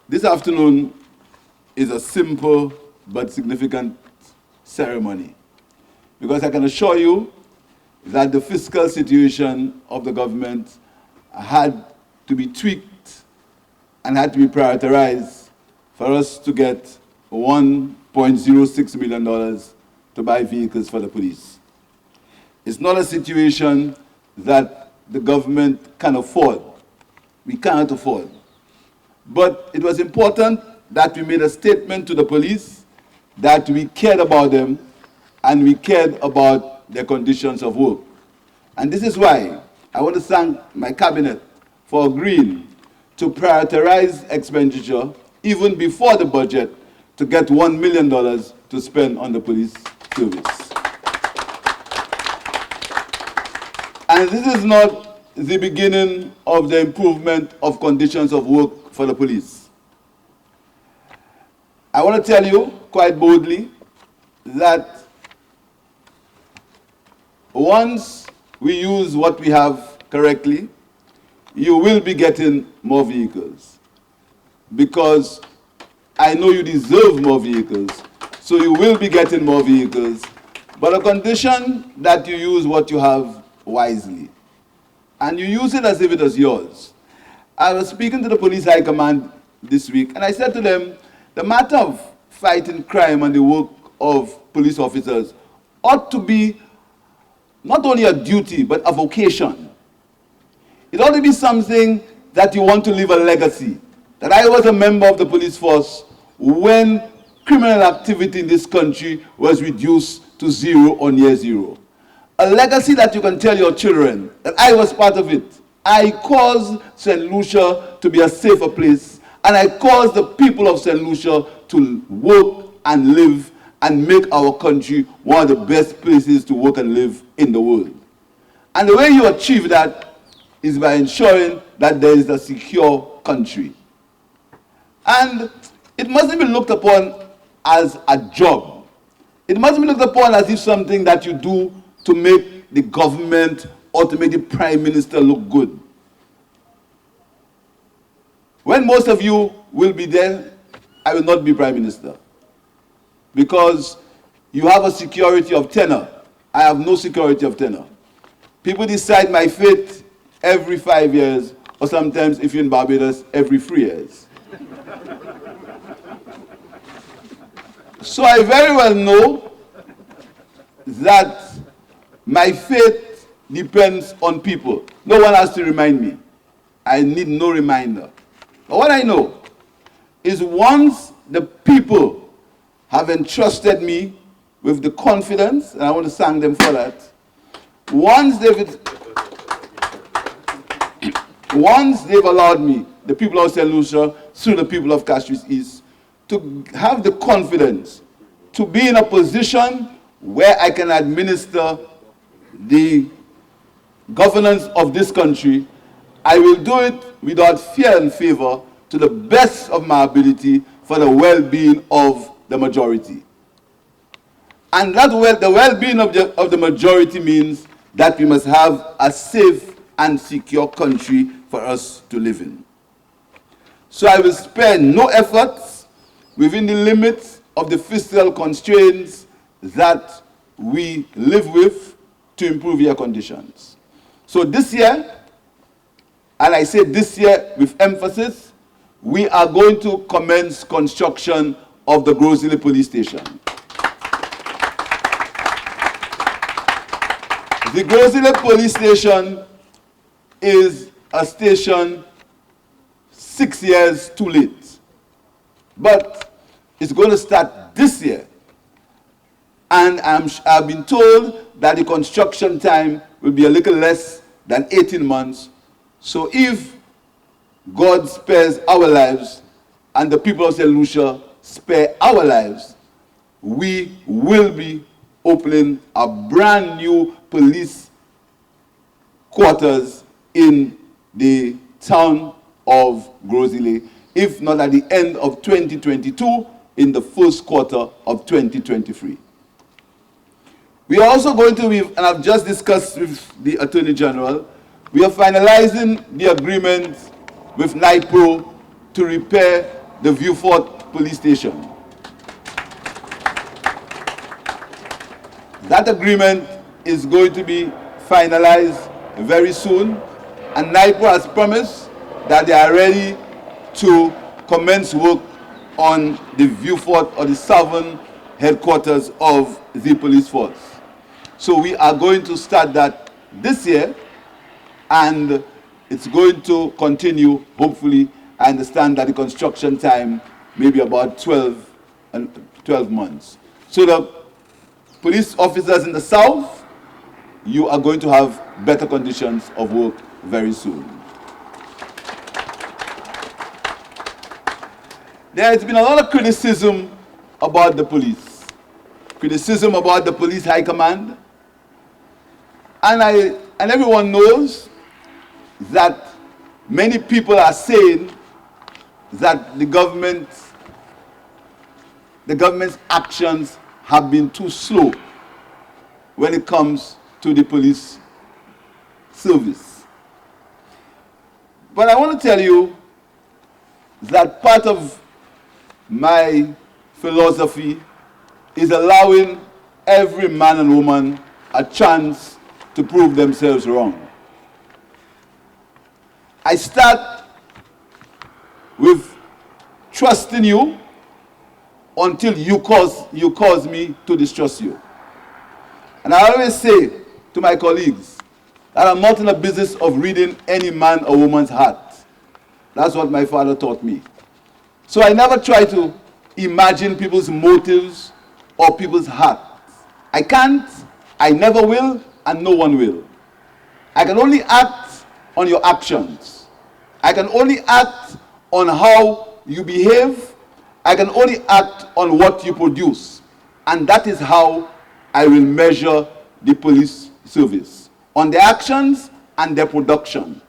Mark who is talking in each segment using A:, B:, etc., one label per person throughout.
A: This afternoon is a simple but significant ceremony, because I can assure you that the fiscal situation of the government had to be tweaked and had to be prioritized for us to get $1.06 million to buy vehicles for the police. It's not a situation that the government can afford. We cannot afford. But it was important that we made a statement to the police that we cared about them and we cared about their conditions of work. And this is why I want to thank my cabinet for agreeing to prioritize expenditure even before the budget to get $1 million to spend on the police service. And this is not the beginning of the improvement of conditions of work for the police. I want to tell you quite boldly that once we use what we have correctly, you will be getting more vehicles, because I know you deserve more vehicles, so you will be getting more vehicles, but a condition that you use what you have wisely, and you use it as if it is yours. I was speaking to the police high command this week, and I said to them, the matter of fighting crime and the work of police officers ought to be not only a duty, but a vocation. It ought to be something that you want to leave a legacy. That I was a member of the police force when criminal activity in this country was reduced to zero or near zero. A legacy that you can tell your children that I was part of it. I caused St. Lucia to be a safer place, and I caused the people of St. Lucia to work and live and make our country one of the best places to work and live in the world. And the way you achieve that is by ensuring that there is a secure country. And it mustn't be looked upon as a job. It mustn't be looked upon as if something that you do to make the government or to make the prime minister look good. When most of you will be there, I will not be prime minister, because you have a security of tenure. I have no security of tenure. People decide my fate every 5 years, or sometimes, if you're in Barbados, every 3 years. So I very well know that my fate depends on people. No one has to remind me. I need no reminder. But what I know is once the people have entrusted me with the confidence, and I want to thank them for that, once they've allowed me, the people of St. Lucia, through the people of Castries East, to have the confidence to be in a position where I can administer the governance of this country, I will do it without fear and favor, to the best of my ability, for the well-being of the majority. And that the well-being of the majority means that we must have a safe and secure country for us to live in. So I will spare no efforts within the limits of the fiscal constraints that we live with to improve your conditions. So this year, and I say this year with emphasis, we are going to commence construction of the Grosile police station. The Grosile police station is a station 6 years too late, but it's going to start this year. And I've been told that the construction time will be a little less than 18 months. So if God spares our lives and the people of St. Lucia spare our lives, we will be opening a brand new police quarters in the town of Grosile, if not at the end of 2022, in the first quarter of 2023. We are also going to, and I've just discussed with the Attorney General, we are finalizing the agreement with NIPRO to repair the Vieux-Fort police station. That agreement is going to be finalized very soon, and NIPO has promised that they are ready to commence work on the Vieux-Fort or the southern headquarters of the police force. So we are going to start that this year, and it's going to continue, hopefully. I understand that the construction time may be about 12 months. So the police officers in the south, you are going to have better conditions of work very soon. There has been a lot of criticism about the police. Criticism about the police high command. And everyone knows that many people are saying that the government's actions have been too slow when it comes to the police service. But I want to tell you that part of my philosophy is allowing every man and woman a chance to prove themselves wrong. I start with trusting you until you cause me to distrust you. And I always say to my colleagues that I'm not in the business of reading any man or woman's heart. That's what my father taught me. So I never try to imagine people's motives or people's hearts. I can't, I never will, and no one will. I can only act on your actions. I can only act on how you behave. I can only act on what you produce. And that is how I will measure the police service. On their actions and their production,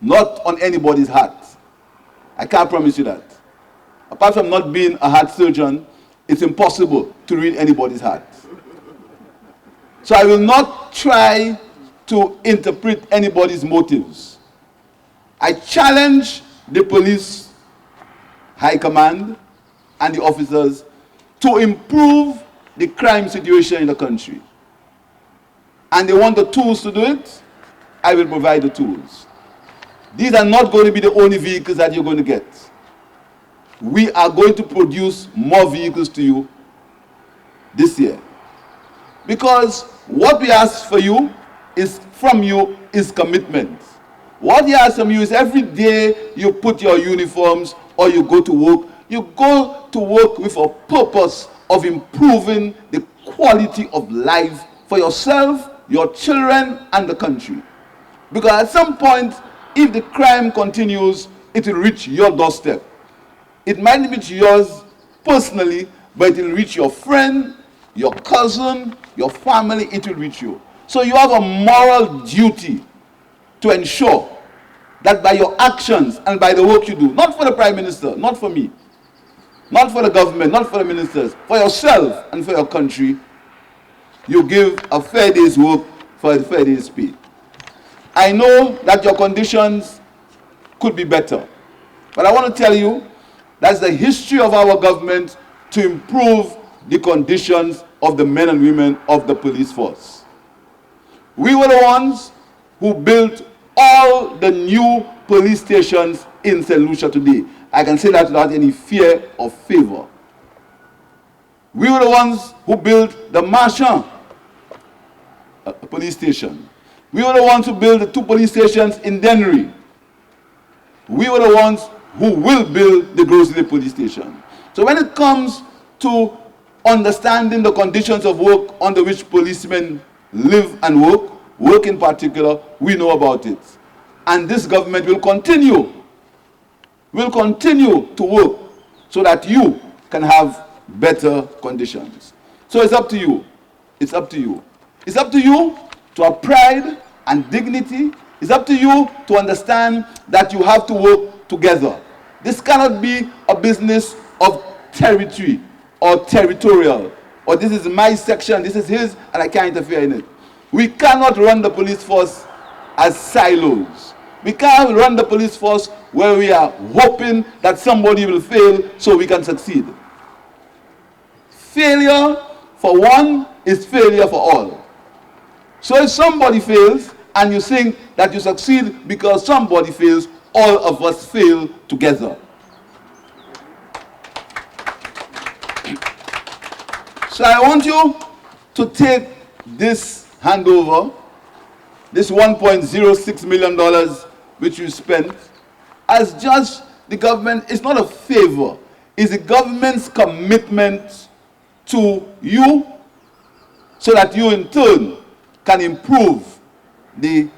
A: not on anybody's heart. I can't promise you that. Apart from not being a heart surgeon, it's impossible to read anybody's heart. So I will not try to interpret anybody's motives. I challenge the police high command and the officers to improve the crime situation in the country. And they want the tools to do it, I will provide the tools. These are not going to be the only vehicles that you're going to get. We are going to produce more vehicles to you this year. Because what we ask for you is commitment. What we ask from you is every day you put your uniforms or you go to work with a purpose of improving the quality of life for yourself, your children, and the country. Because at some point, if the crime continues, it will reach your doorstep. It might not reach yours personally, but it will reach your friend, your cousin, your family, it will reach you. So you have a moral duty to ensure that by your actions and by the work you do, not for the Prime Minister, not for me, not for the government, not for the ministers, for yourself and for your country, you give a fair day's work for a fair day's pay. I know that your conditions could be better, but I want to tell you that's the history of our government to improve the conditions of the men and women of the police force. We were the ones who built all the new police stations in St. Lucia today. I can say that without any fear or favor. We were the ones who built the Marchand police station. We were the ones who built the 2 police stations in Dennery. We were the ones who will build the Grosley police station. So when it comes to understanding the conditions of work under which policemen live and work in particular, we know about it. And this government will continue to work so that you can have better conditions. So it's up to you. It's up to you. It's up to you to have pride and dignity. It's up to you to understand that you have to work together. This cannot be a business of territory or territorial, or this is my section, this is his, and I can't interfere in it. We cannot run the police force as silos. We can't run the police force where we are hoping that somebody will fail so we can succeed. Failure for one is failure for all. So if somebody fails and you think that you succeed because somebody fails, all of us fail together. So I want you to take this handover, this $1.06 million which you spent, as just the government. It's not a favor. It's the government's commitment to you so that you in turn can improve the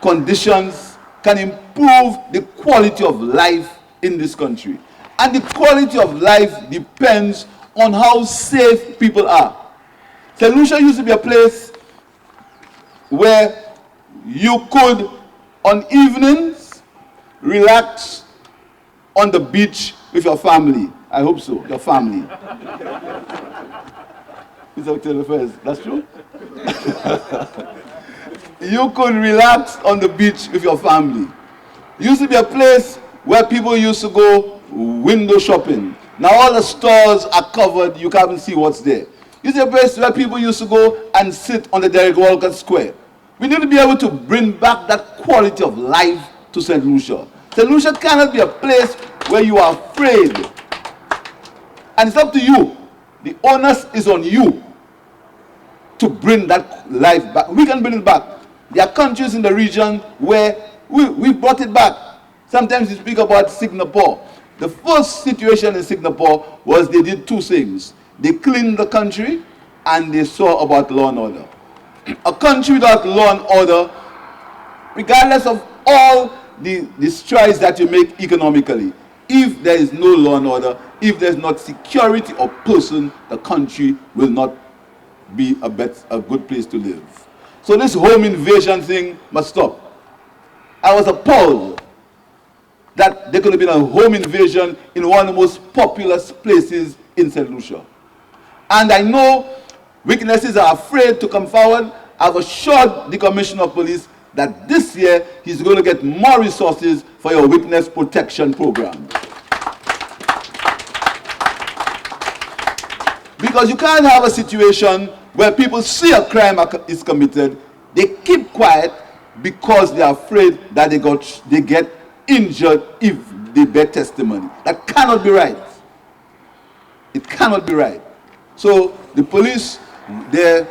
A: conditions, can improve the quality of life in this country. And the quality of life depends on how safe people are. St. Lucia used to be a place where you could, on evenings, relax on the beach with your family. I hope so, your family. That's true? You could relax on the beach with your family. It used to be a place where people used to go window shopping. Now all the stores are covered, you can't even see what's there. It's a place where people used to go and sit on the Derek Walcott Square. We need to be able to bring back that quality of life to St. Lucia. St. Lucia cannot be a place where you are afraid. And it's up to you. The onus is on you to bring that life back. We can bring it back. There are countries in the region where we brought it back. Sometimes we speak about Singapore. The first situation in Singapore was they did two things. They cleaned the country and they saw about law and order. A country without law and order, regardless of all the strides that you make economically, if there is no law and order, if there's not security of person, the country will not be a good place to live. So this home invasion thing must stop. I was appalled that there could have been a home invasion in one of the most populous places in St. Lucia. And I know witnesses are afraid to come forward. I've assured the Commissioner of Police that this year he's going to get more resources for your witness protection program. Because you can't have a situation where people see a crime is committed, they keep quiet because they are afraid that they get injured if they bear testimony. That cannot be right. It cannot be right. So the police, their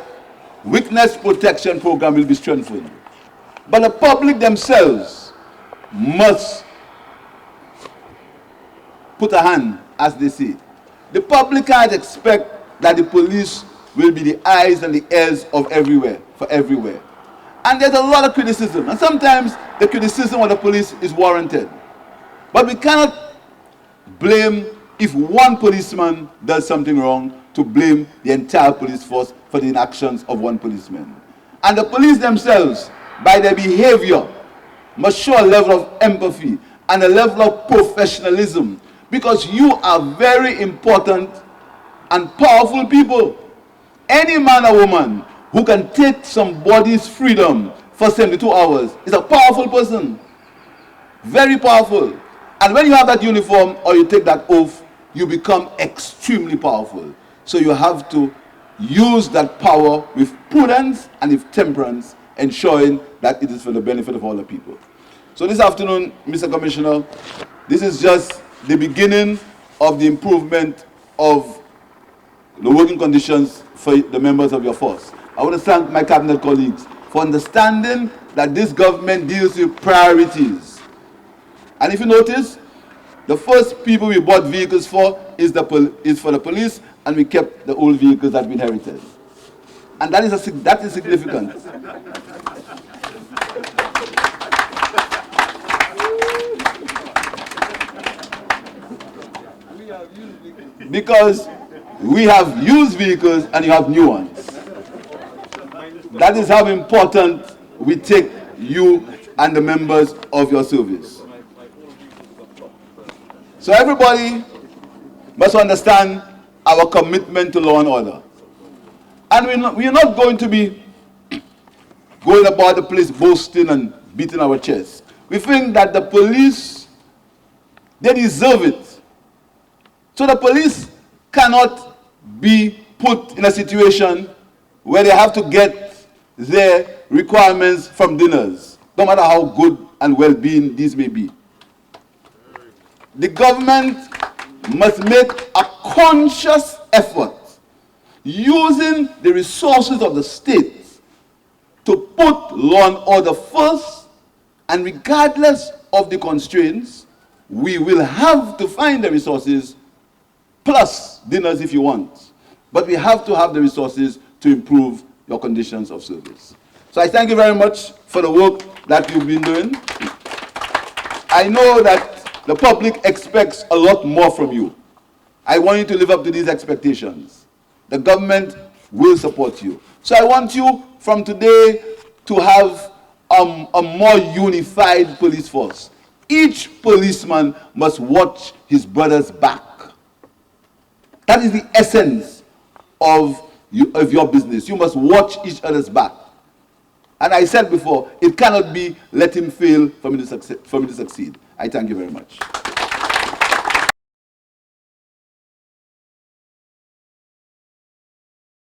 A: witness protection program will be strengthened. But the public themselves must put a hand, as they say. The public can't expect that the police will be the eyes and the ears of everywhere, for everywhere. And there's a lot of criticism. And sometimes the criticism of the police is warranted. But we cannot blame, if one policeman does something wrong, to blame the entire police force for the inactions of one policeman. And the police themselves, by their behavior, must show a level of empathy and a level of professionalism, because you are very important and powerful people. Any man or woman who can take somebody's freedom for 72 hours is a powerful person. Very powerful. And when you have that uniform or you take that oath, you become extremely powerful. So you have to use that power with prudence and with temperance, ensuring that it is for the benefit of all the people. So this afternoon, Mr. Commissioner, this is just the beginning of the improvement of the working conditions for the members of your force. I want to thank my cabinet colleagues for understanding that this government deals with priorities. And if you notice, the first people we bought vehicles for is for the police, and we kept the old vehicles that we inherited. And that is significant. Because we have used vehicles and you have new ones. That is how important we take you and the members of your service. So everybody must understand our commitment to law and order. And we are not going to be going about the place boasting and beating our chests. We think that the police They deserve it. So the police cannot be put in a situation where they have to get their requirements from dinners, no matter how good and well-being these may be. The government must make a conscious effort using the resources of the state to put law and order first, and regardless of the constraints, we will have to find the resources, plus dinners if you want. But we have to have the resources to improve your conditions of service. So I thank you very much for the work that you've been doing. I know that the public expects a lot more from you. I want you to live up to these expectations. The government will support you. So I want you from today to have a more unified police force. Each policeman must watch his brother's back. That is the essence of your business. You must watch each other's back. And I said before, it cannot be let him fail for me to succeed. I thank you very much.